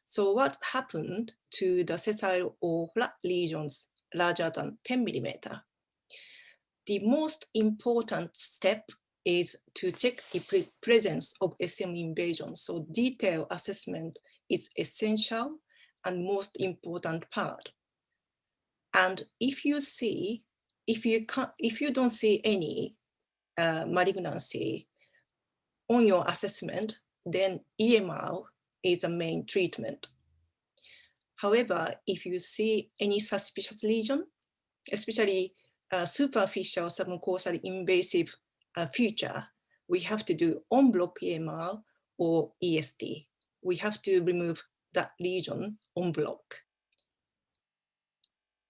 So what happened to the sessile or flat lesions larger than 10 millimeter? The most important step is to check the presence of SM invasion. So detailed assessment is essential and most important part. And if you don't see any malignancy on your assessment, then EMR is the main treatment. However, if you see any suspicious lesion, especially superficial submucosal invasive feature, we have to do en-bloc EMR or ESD. We have to remove that lesion en bloc.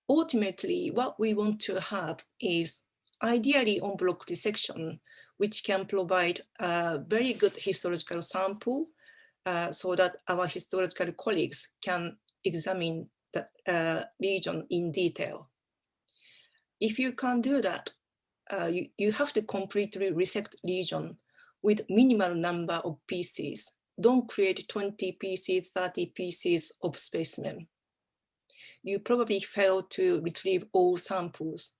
Ultimately, what we want to have is ideally en bloc resection, which can provide a very good histological sample so that our histological colleagues can examine the lesion in detail. If you can't do that, you have to completely resect lesion with minimal number of pieces. Don't create 20 pieces, 30 pieces of specimen. You probably fail to retrieve all samples.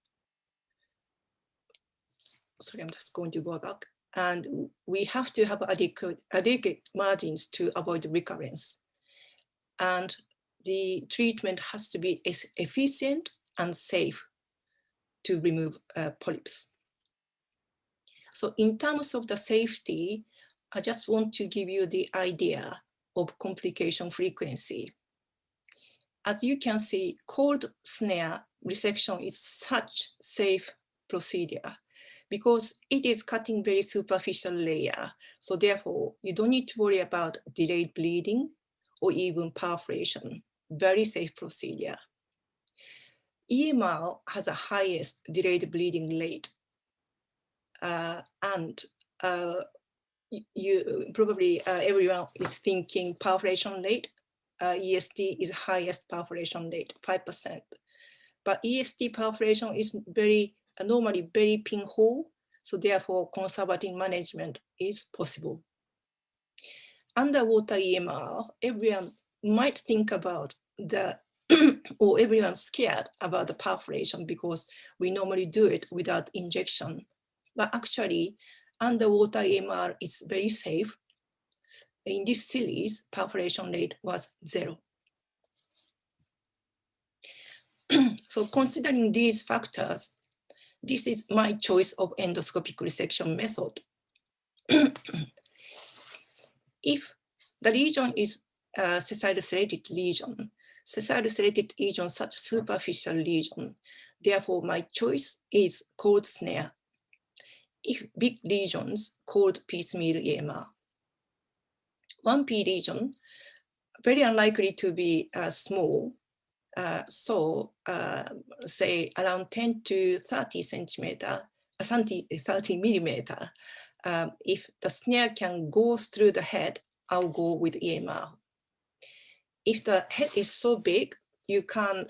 Sorry, I'm just going to go back. And we have to have adequate margins to avoid recurrence. And the treatment has to be efficient and safe to remove polyps. So in terms of the safety, I just want to give you the idea of complication frequency. As you can see, cold snare resection is such safe procedure because it is cutting very superficial layer. So therefore, you don't need to worry about delayed bleeding or even perforation. Very safe procedure. EMR has the highest delayed bleeding rate. You probably everyone is thinking perforation rate. ESD is highest perforation rate, 5%. But ESD perforation is normally very pinhole, so therefore conservative management is possible. Underwater EMR, everyone might think about or everyone's scared about the perforation because we normally do it without injection. But actually, underwater EMR is very safe. In this series, perforation rate was 0. So considering these factors, this is my choice of endoscopic resection method. If the lesion is a sessile-serrated lesion, sessile-serrated lesion such superficial lesion, therefore my choice is cold snare. If big lesions, cold piecemeal EMR. 1P lesion, very unlikely to be small. So say around 10 to 30 centimeter, 30 millimeter. If the snare can go through the head, I'll go with EMR. If the head is so big, you can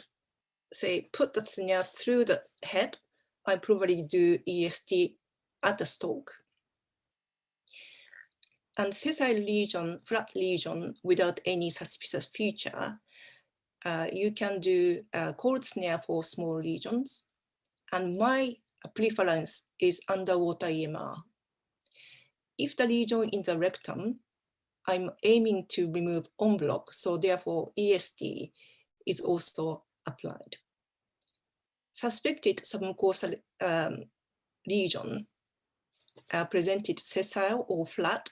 say put the snare through the head, I probably do ESD at the stalk. And sessile lesion, flat lesion without any suspicious feature, you can do cold snare for small lesions. And my preference is underwater EMR. If the lesion in the rectum, I'm aiming to remove en bloc, so therefore ESD is also applied. Suspected submucosal lesion presented sessile or flat,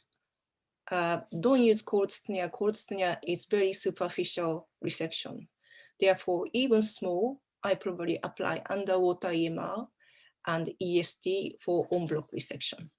don't use cold snare. Cold snare is very superficial resection. Therefore, even small, I probably apply underwater EMR and ESD for en bloc resection.